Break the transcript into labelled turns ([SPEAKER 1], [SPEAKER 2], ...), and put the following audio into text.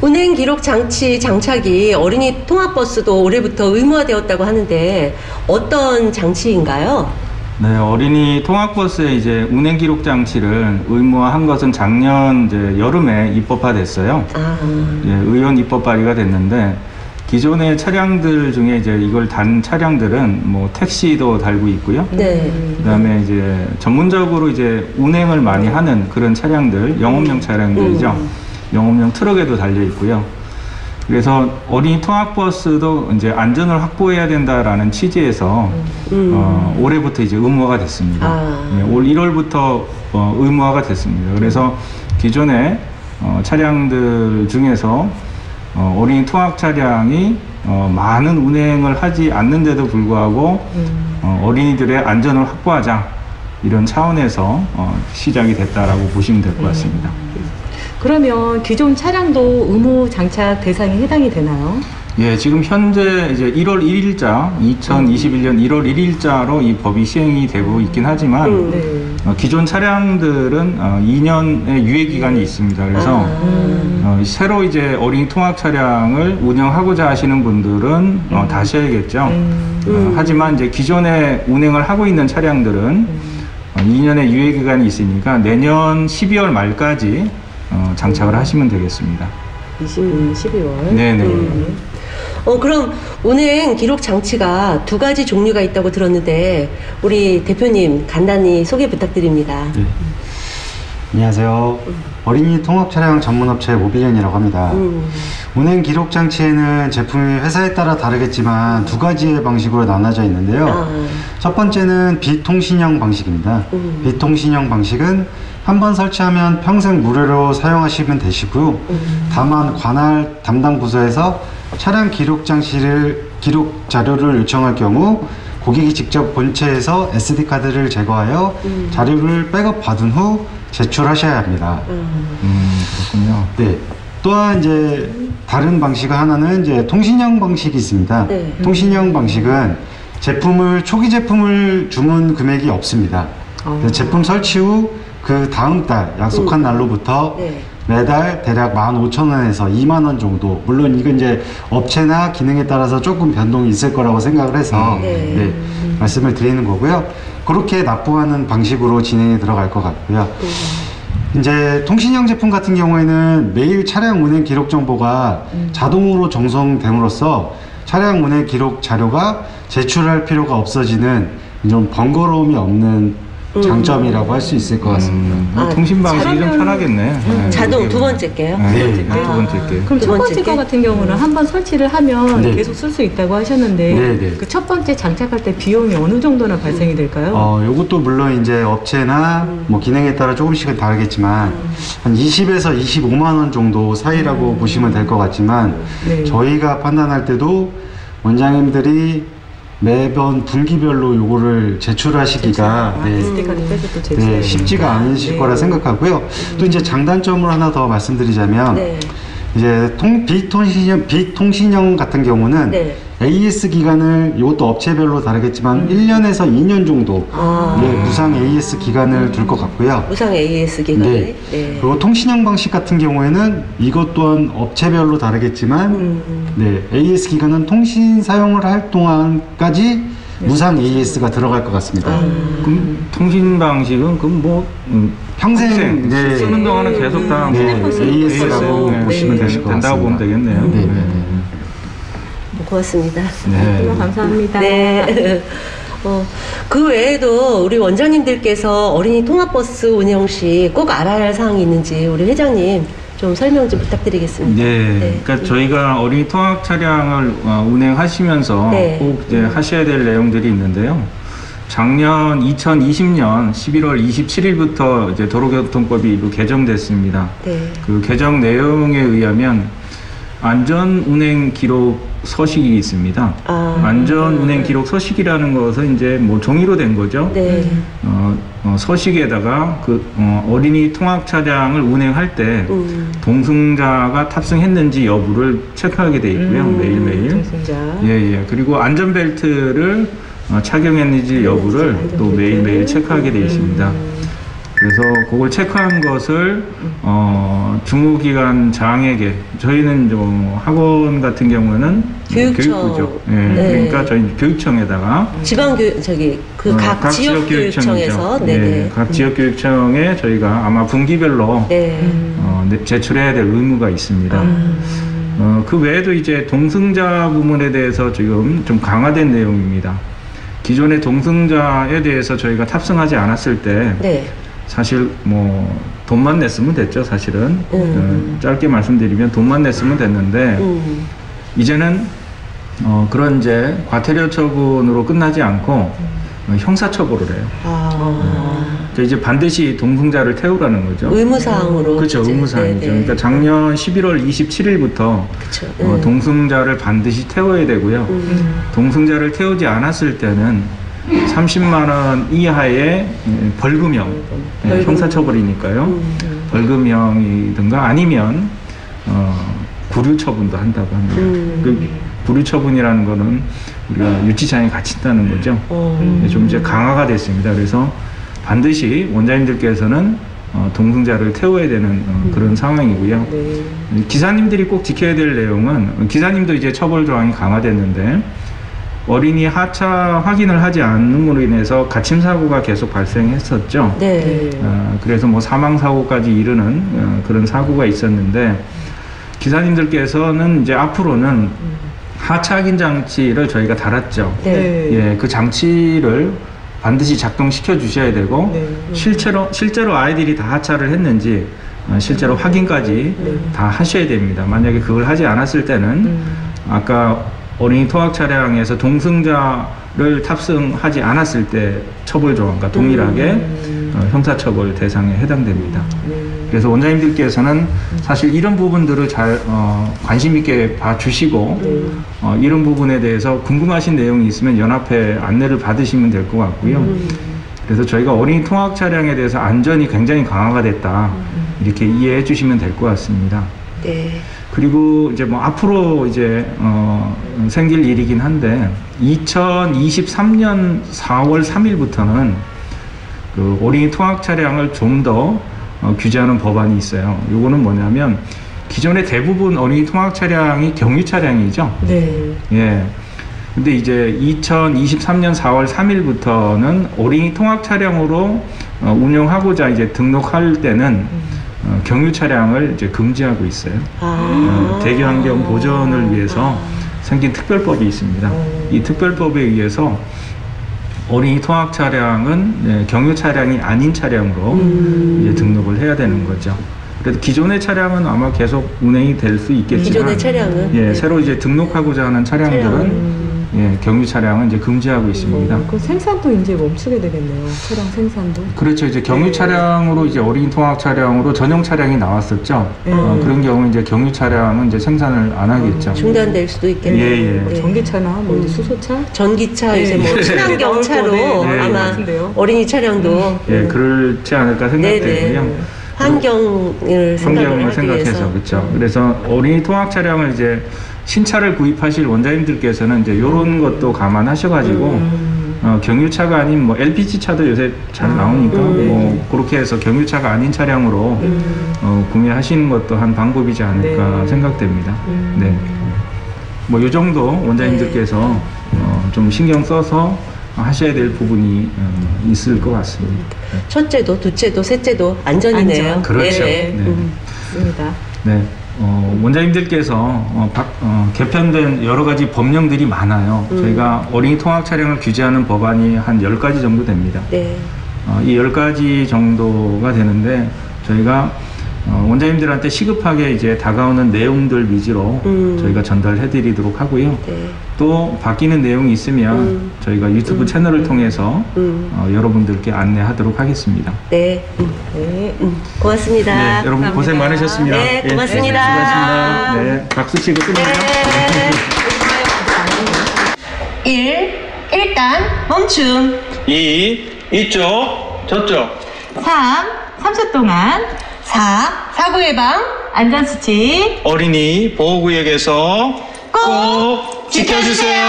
[SPEAKER 1] 운행 기록 장치 장착이 어린이 통학버스도 올해부터 의무화되었다고 하는데 어떤 장치인가요?
[SPEAKER 2] 네, 어린이 통학버스에 이제 운행 기록 장치를 의무화한 것은 작년 이제 여름에 입법화됐어요. 예, 의원 입법 발의가 됐는데 기존의 차량들 중에 이제 이걸 단 차량들은 뭐 택시도 달고 있고요.
[SPEAKER 1] 네.
[SPEAKER 2] 그다음에 이제 전문적으로 이제 운행을 많이 하는 그런 차량들, 영업용 차량들이죠. 영업용 트럭에도 달려 있고요. 그래서 어린이 통학버스도 이제 안전을 확보해야 된다라는 취지에서 올해부터 이제 의무화가 됐습니다. 예, 올 1월부터 의무화가 됐습니다. 그래서 기존의 차량들 중에서 어린이 통학 차량이 많은 운행을 하지 않는데도 불구하고 어린이들의 안전을 확보하자 이런 차원에서 시작이 됐다라고 보시면 될 것 같습니다.
[SPEAKER 3] 그러면 기존 차량도 의무 장착 대상에 해당이 되나요?
[SPEAKER 2] 예, 지금 현재 이제 1월 1일자, 2021년 1월 1일자로 이 법이 시행이 되고 있긴 하지만 기존 차량들은 2년의 유예 기간이 있습니다. 그래서 새로 이제 어린이 통학 차량을 운영하고자 하시는 분들은 다시 해야겠죠. 하지만 이제 기존에 운행을 하고 있는 차량들은 2년의 유예 기간이 있으니까 내년 12월 말까지 장착을 하시면 되겠습니다.
[SPEAKER 3] 12월.
[SPEAKER 2] 네네.
[SPEAKER 1] 그럼 운행 기록 장치가 두 가지 종류가 있다고 들었는데 우리 대표님 간단히 소개 부탁드립니다.
[SPEAKER 4] 네. 안녕하세요. 어린이 통학 차량 전문업체 모빌리언이라고 합니다. 운행 기록 장치에는 제품이 회사에 따라 다르겠지만 두 가지의 방식으로 나눠져 있는데요. 첫 번째는 비통신형 방식입니다. 비통신형 방식은 한번 설치하면 평생 무료로 사용하시면 되시고요. 다만 관할 담당 부서에서 차량 기록 기록 자료를 요청할 경우 고객이 직접 본체에서 SD카드를 제거하여 자료를 백업 받은 후 제출하셔야 합니다.
[SPEAKER 2] 그렇군요.
[SPEAKER 4] 네. 또한 이제 다른 방식 하나는 이제 통신형 방식이 있습니다.
[SPEAKER 1] 네.
[SPEAKER 4] 통신형 방식은 초기 제품을 주문 금액이 없습니다. 제품 설치 후 그 다음 달 약속한 날로부터 매달 대략 15,000원에서 20,000원 정도, 물론 이건 이제 업체나 기능에 따라서 조금 변동이 있을 거라고 생각을 해서 말씀을 드리는 거고요. 그렇게 납부하는 방식으로 진행이 들어갈 것 같고요. 이제 통신형 제품 같은 경우에는 매일 차량 운행 기록 정보가 자동으로 정성됨으로써 차량 운행 기록 자료가 제출할 필요가 없어지는 좀 번거로움이 없는 장점이라고 할 수 있을 것 같습니다.
[SPEAKER 2] 통신 방식이 좀 편하겠네.
[SPEAKER 1] 자동 두 번째게요?
[SPEAKER 2] 두 번째게.
[SPEAKER 3] 그럼 첫 번째 거 같은 경우는 한번 설치를 하면 계속 쓸 수 있다고 하셨는데 그 첫 번째 장착할 때 비용이 어느 정도나 발생이 될까요?
[SPEAKER 4] 요것도 물론 이제 업체나 뭐 기능에 따라 조금씩은 다르겠지만 한 20에서 25만 원 정도 사이라고 보시면 될 것 같지만 저희가 판단할 때도 원장님들이 매번 분기별로 요거를 제출하시기가 쉽지가 않으실 거라 생각하고요. 또 이제 장단점을 하나 더 말씀드리자면 이제 비통신형 같은 경우는 AS 기간을, 이것도 업체별로 다르겠지만 1년에서 2년 정도 무상 AS 기간을 둘 것 같고요.
[SPEAKER 1] 무상 AS 기간을.
[SPEAKER 4] 그리고 통신형 방식 같은 경우에는 이것 또한 업체별로 다르겠지만 AS 기간은 통신 사용을 할 동안까지 무상 AS가 들어갈 것 같습니다.
[SPEAKER 2] 그럼 통신 방식은 그럼 뭐
[SPEAKER 4] 평생
[SPEAKER 2] 쓰는 동안은 계속 다
[SPEAKER 4] AS라고 보시면 되실 것 같습니다.
[SPEAKER 2] 된다고 보면 되겠네요.
[SPEAKER 1] 고맙습니다.
[SPEAKER 3] 감사합니다.
[SPEAKER 1] 네. 그 외에도 우리 원장님들께서 어린이 통학버스 운영 시 꼭 알아야 할 사항이 있는지 우리 회장님 좀 설명 좀 부탁드리겠습니다.
[SPEAKER 2] 그러니까 저희가 어린이 통학 차량을 운행하시면서 꼭 이제 하셔야 될 내용들이 있는데요. 작년 2020년 11월 27일부터 이제 도로교통법이 일부 개정됐습니다. 그 개정 내용에 의하면 안전 운행 기록 서식이 있습니다. 안전 운행 기록 서식이라는 것은 이제 뭐 종이로 된 거죠. 서식에다가 어린이 통학 차량을 운행할 때 동승자가 탑승했는지 여부를 체크하게 돼 있고요. 매일매일. 그리고 안전벨트를 착용했는지 여부를 또 매일매일 체크하게 되어 있습니다. 그래서 그걸 체크한 것을 주무기관장에게, 저희는 좀 학원 같은 경우는 교육부죠. 예,
[SPEAKER 1] 네.
[SPEAKER 2] 그러니까 저희 교육청에다가
[SPEAKER 1] 지방교육 각 지역교육청에서
[SPEAKER 2] 네, 각 지역교육청에 저희가 아마 분기별로 제출해야 될 의무가 있습니다. 그 외에도 이제 동승자 부문에 대해서 지금 좀 강화된 내용입니다. 기존의 동승자에 대해서 저희가 탑승하지 않았을 때 사실 뭐 돈만 냈으면 됐죠. 사실은 짧게 말씀드리면 돈만 냈으면 됐는데 이제는 그런 이제 과태료 처분으로 끝나지 않고 형사처벌을 해요. 그러니까 이제 반드시 동승자를 태우라는 거죠.
[SPEAKER 1] 의무사항으로.
[SPEAKER 2] 그렇죠. 의무사항이죠. 그러니까 작년 11월 27일부터 동승자를 반드시 태워야 되고요. 동승자를 태우지 않았을 때는 30만 원 이하의 벌금형, 형사처벌이니까요. 벌금형이든가 아니면 구류 처분도 한다고 합니다. 그 구류 처분이라는 거는 우리가 유치장에 갇힌다는 거죠. 좀 이제 강화가 됐습니다. 그래서 반드시 원장님들께서는 동승자를 태워야 되는 그런 상황이고요. 기사님들이 꼭 지켜야 될 내용은, 기사님도 이제 처벌 조항이 강화됐는데 어린이 하차 확인을 하지 않음으로 인해서 갇힘 사고가 계속 발생했었죠. 그래서 뭐 사망 사고까지 이르는 그런 사고가 있었는데, 기사님들께서는 이제 앞으로는 하차 확인 장치를 저희가 달았죠. 예, 그 장치를 반드시 작동시켜 주셔야 되고, 실제로 아이들이 다 하차를 했는지 실제로 확인까지 다 하셔야 됩니다. 만약에 그걸 하지 않았을 때는 아까 어린이 통학 차량에서 동승자를 탑승하지 않았을 때 처벌 조항과 동일하게 형사처벌 대상에 해당됩니다. 그래서 원장님들께서는 사실 이런 부분들을 잘 관심 있게 봐주시고 이런 부분에 대해서 궁금하신 내용이 있으면 연합회 안내를 받으시면 될 것 같고요. 그래서 저희가 어린이 통학 차량에 대해서 안전이 굉장히 강화가 됐다, 이렇게 이해해 주시면 될 것 같습니다. 그리고 이제 뭐 앞으로 이제 생길 일이긴 한데, 2023년 4월 3일부터는 그 어린이 통학 차량을 좀 더 규제하는 법안이 있어요. 요거는 뭐냐면, 기존의 대부분 어린이 통학 차량이 경유 차량이죠. 예. 근데 이제 2023년 4월 3일부터는 어린이 통학 차량으로 운영하고자 이제 등록할 때는 경유 차량을 이제 금지하고 있어요. 대기 환경 보전을 위해서 생긴 특별법이 있습니다. 이 특별법에 의해서 어린이 통학 차량은 경유 차량이 아닌 차량으로 이제 등록을 해야 되는 거죠. 그래도 기존의 차량은 아마 계속 운행이 될 수 있겠지만,
[SPEAKER 1] 기존의 차량은
[SPEAKER 2] 새로 이제 등록하고자 하는 차량들은 경유 차량은 이제 금지하고 있습니다.
[SPEAKER 3] 그 생산도 이제 멈추게 되겠네요. 차량 생산도.
[SPEAKER 2] 그렇죠. 이제 경유 차량으로 이제 어린이 통학 차량으로 전용 차량이 나왔었죠. 그런 경우 이제 경유 차량은 이제 생산을 안 하겠죠.
[SPEAKER 1] 중단될 수도 있겠네요.
[SPEAKER 3] 전기차나 뭐 이제 수소차,
[SPEAKER 1] 전기차, 요새 뭐 친환경차로 아마 어린이 차량도
[SPEAKER 2] 그렇지 않을까 생각되고요. 환경을 생각해서 그렇죠. 그래서 어린이 통학 차량을 이제 신차를 구입하실 원장님들께서는 이제 이런 것도 감안하셔가지고 경유차가 아닌 뭐 LPG 차도 요새 잘 나오니까 뭐 그렇게 해서 경유차가 아닌 차량으로 구매하시는 것도 한 방법이지 않을까 생각됩니다. 뭐 이 정도 원장님들께서 좀 신경 써서 하셔야 될 부분이 있을 것 같습니다.
[SPEAKER 1] 첫째도, 둘째도, 셋째도 안전이네요.
[SPEAKER 2] 그렇죠.
[SPEAKER 3] 맞습니다.
[SPEAKER 2] 원장님들께서 개편된 여러 가지 법령들이 많아요. 저희가 어린이 통학 차량을 규제하는 법안이 한 10가지 정도 됩니다. 이 10가지 정도가 되는데, 저희가 원장님들한테 시급하게 이제 다가오는 내용들 위주로 저희가 전달해 드리도록 하고요. 또 바뀌는 내용이 있으면 저희가 유튜브 채널을 통해서 여러분들께 안내하도록 하겠습니다.
[SPEAKER 1] 고맙습니다.
[SPEAKER 2] 여러분 감사합니다. 고생 많으셨습니다.
[SPEAKER 1] 고맙습니다.
[SPEAKER 2] 수고하셨습니다. 박수 치고 끝내요.
[SPEAKER 1] 1. 일단 멈춤.
[SPEAKER 2] 2. 이쪽 저쪽.
[SPEAKER 3] 3. 3초 동안.
[SPEAKER 1] 4. 사고 예방
[SPEAKER 3] 안전수칙
[SPEAKER 2] 어린이 보호구역에서 꼭 지켜주세요.